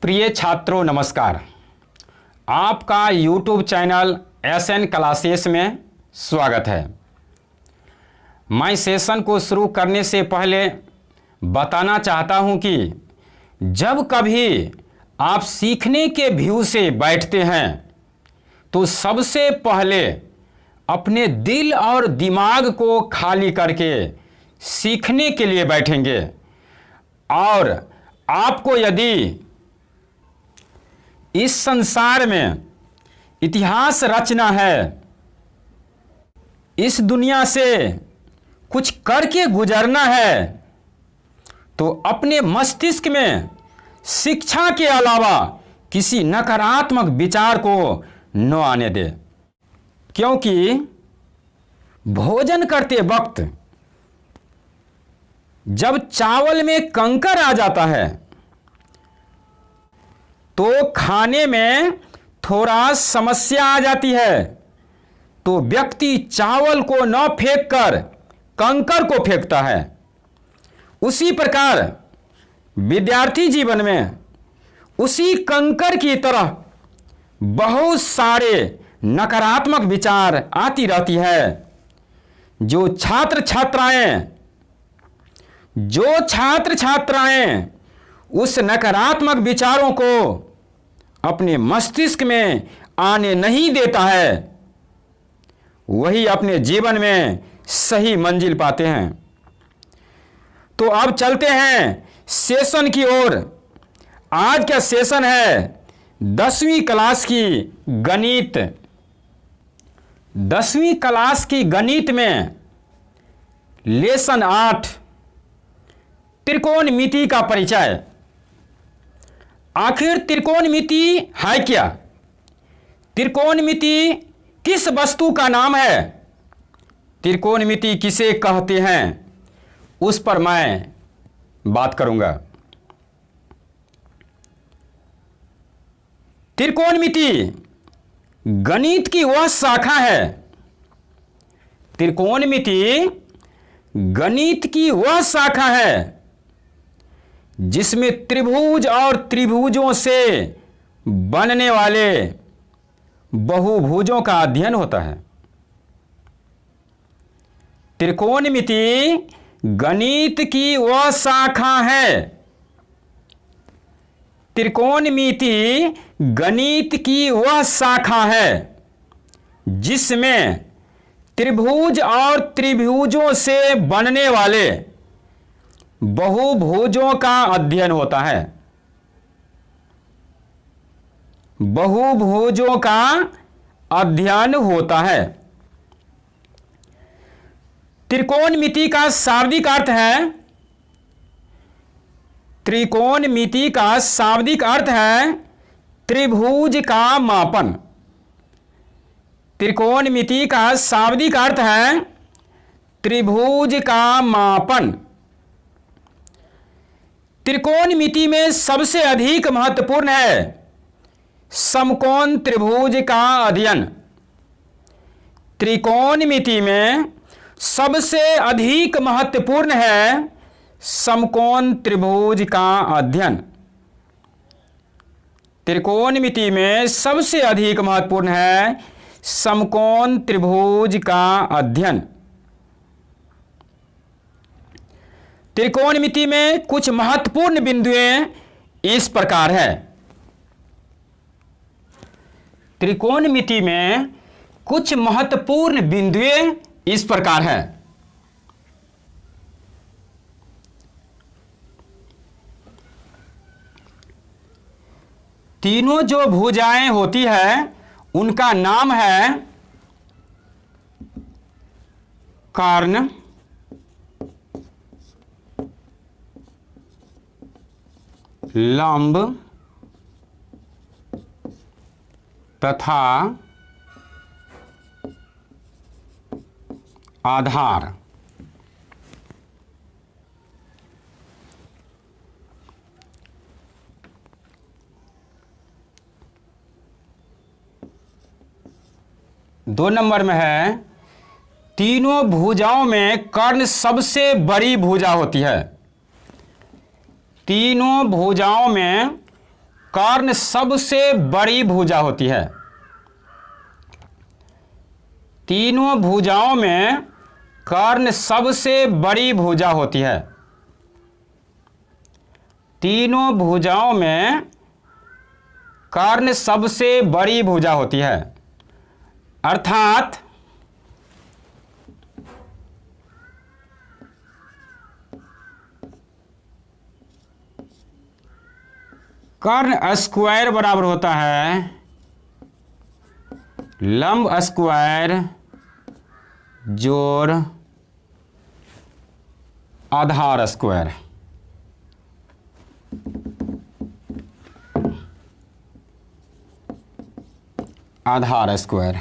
प्रिय छात्रों नमस्कार। आपका YouTube चैनल SN क्लासेस में स्वागत है। मैं सेशन को शुरू करने से पहले बताना चाहता हूं कि जब कभी आप सीखने के व्यू से बैठते हैं तो सबसे पहले अपने दिल और दिमाग को खाली करके सीखने के लिए बैठेंगे। और आपको यदि इस संसार में इतिहास रचना है, इस दुनिया से कुछ करके गुजरना है, तो अपने मस्तिष्क में शिक्षा के अलावा किसी नकारात्मक विचार को न आने दे। क्योंकि भोजन करते वक्त जब चावल में कंकर आ जाता है तो खाने में थोड़ा समस्या आ जाती है, तो व्यक्ति चावल को न फेंक कर कंकर को फेंकता है। उसी प्रकार विद्यार्थी जीवन में उसी कंकर की तरह बहुत सारे नकारात्मक विचार आती रहती है। जो छात्र छात्राएं उस नकारात्मक विचारों को अपने मस्तिष्क में आने नहीं देता है, वही अपने जीवन में सही मंजिल पाते हैं। तो अब चलते हैं सेशन की ओर। आज का सेशन है 10वीं क्लास की गणित। 10वीं क्लास की गणित में लेसन 8 त्रिकोणमिति का परिचय। आखिर त्रिकोणमिति है क्या? त्रिकोणमिति किस वस्तु का नाम है? त्रिकोणमिति किसे कहते हैं, उस पर मैं बात करूंगा। त्रिकोणमिति गणित की वह शाखा है। त्रिकोणमिति गणित की वह शाखा है जिसमें त्रिभुज और त्रिभुजों से बनने वाले बहुभुजों का अध्ययन होता है। त्रिकोणमिति गणित की वह शाखा है। त्रिकोणमिति गणित की वह शाखा है जिसमें त्रिभुज और त्रिभुजों से बनने वाले बहुभुजों का अध्ययन होता है। बहुभुजों का अध्ययन होता है। त्रिकोणमिति का शाब्दिक अर्थ है, त्रिकोणमिति का शाब्दिक अर्थ है त्रिभुज का मापन। त्रिकोणमिति का शाब्दिक अर्थ है त्रिभुज का मापन। त्रिकोणमिति में सबसे अधिक महत्वपूर्ण है समकोण त्रिभुज का अध्ययन। त्रिकोणमिति में सबसे अधिक महत्वपूर्ण है समकोण त्रिभुज का अध्ययन। त्रिकोणमिति में सबसे अधिक महत्वपूर्ण है समकोण त्रिभुज का अध्ययन। त्रिकोणमिति में कुछ महत्वपूर्ण बिंदुएं इस प्रकार है। त्रिकोणमिति में कुछ महत्वपूर्ण बिंदुएं इस प्रकार है। तीनों जो भुजाएं होती है उनका नाम है कर्ण, लंब तथा आधार। दो नंबर में है तीनों भुजाओं में कर्ण सबसे बड़ी भुजा होती है। तीनों भुजाओं में कर्ण सबसे बड़ी भुजा होती है। तीनों भुजाओं में कर्ण सबसे बड़ी भुजा होती है। तीनों भुजाओं में कर्ण सबसे बड़ी भुजा होती है, अर्थात कर्ण स्क्वायर बराबर होता है लंब स्क्वायर जोड़ आधार स्क्वायर। आधार स्क्वायर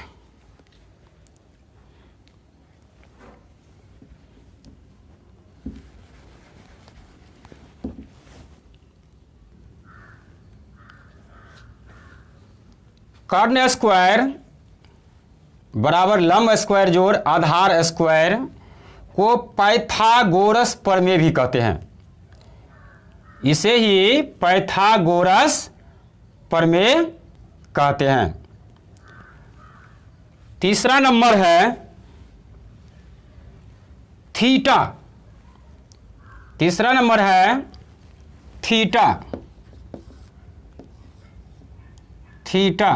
कर्ण स्क्वायर बराबर लंब स्क्वायर जोड़ आधार स्क्वायर को पाइथागोरस प्रमेय भी कहते हैं। इसे ही पाइथागोरस प्रमेय कहते हैं। तीसरा नंबर है थीटा। तीसरा नंबर है थीटा। थीटा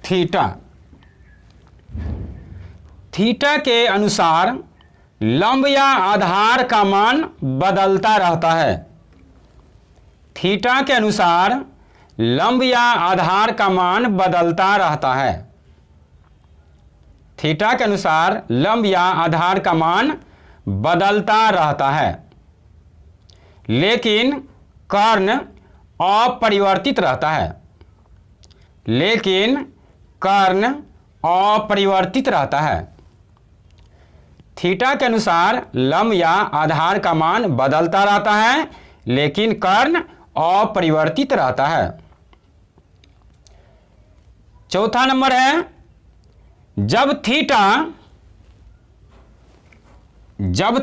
थीटा थीटा के अनुसार लंब या आधार का मान बदलता रहता है। थीटा के अनुसार लंब या आधार का मान बदलता रहता है। थीटा के अनुसार लंब या आधार का मान बदलता रहता है, लेकिन कर्ण अपरिवर्तित रहता है। लेकिन कर्ण अपरिवर्तित रहता है। थीटा के अनुसार लंब या आधार का मान बदलता रहता है, लेकिन कर्ण अपरिवर्तित रहता है। चौथा नंबर है जब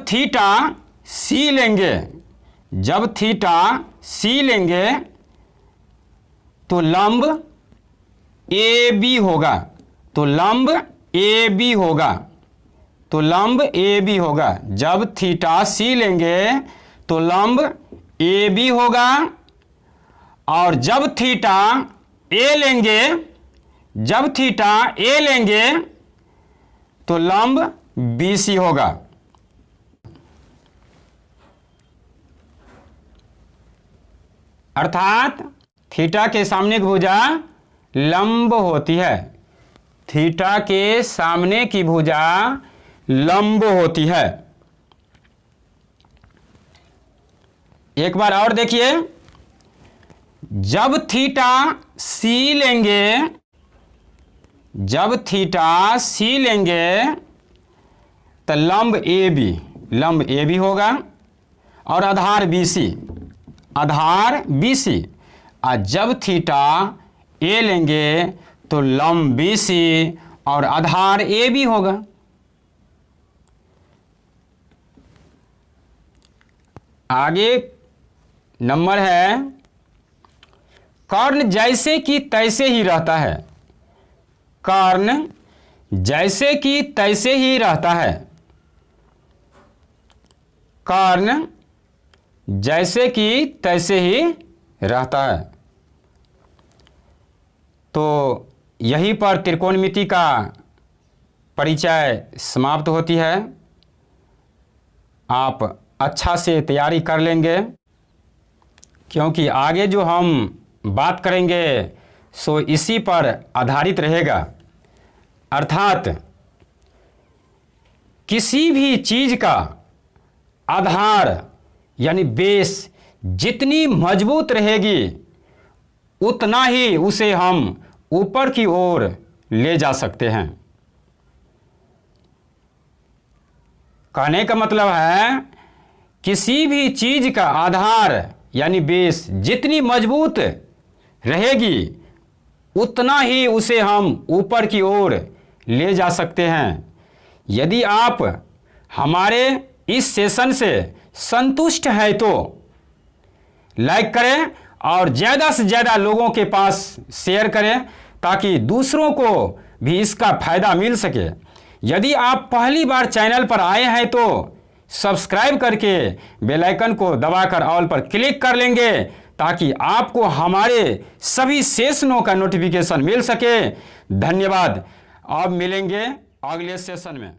थीटा सी लेंगे, जब थीटा सी लेंगे तो लंब ए बी होगा। तो लंब ए बी होगा। तो लंब ए बी होगा। जब थीटा सी लेंगे तो लंब ए बी होगा, और जब थीटा ए लेंगे, जब थीटा ए लेंगे तो लंब बी सी होगा। अर्थात थीटा के सामने की भुजा लंब होती है। थीटा के सामने की भुजा लंब होती है। एक बार और देखिए, जब थीटा सी लेंगे, जब थीटा सी लेंगे तो लंब ए बी होगा, और आधार बी सी, आधार बी सी। और जब थीटा ए लेंगे तो लंब बी सी और आधार ए बी होगा। आगे नंबर है कर्ण जैसे कि तैसे ही रहता है। कर्ण जैसे कि तैसे ही रहता है। कर्ण जैसे कि तैसे ही रहता है। तो यहीं पर त्रिकोणमिति का परिचय समाप्त होती है। आप अच्छा से तैयारी कर लेंगे, क्योंकि आगे जो हम बात करेंगे सो इसी पर आधारित रहेगा। अर्थात किसी भी चीज़ का आधार यानी बेस जितनी मजबूत रहेगी, उतना ही उसे हम ऊपर की ओर ले जा सकते हैं। कहने का मतलब है किसी भी चीज़ का आधार यानी बेस जितनी मजबूत रहेगी, उतना ही उसे हम ऊपर की ओर ले जा सकते हैं। यदि आप हमारे इस सेशन से संतुष्ट है तो लाइक करें और ज़्यादा से ज़्यादा लोगों के पास शेयर करें ताकि दूसरों को भी इसका फायदा मिल सके। यदि आप पहली बार चैनल पर आए हैं तो सब्सक्राइब करके बेल आइकन को दबाकर ऑल पर क्लिक कर लेंगे ताकि आपको हमारे सभी सेशनों का नोटिफिकेशन मिल सके। धन्यवाद। अब मिलेंगे अगले सेशन में।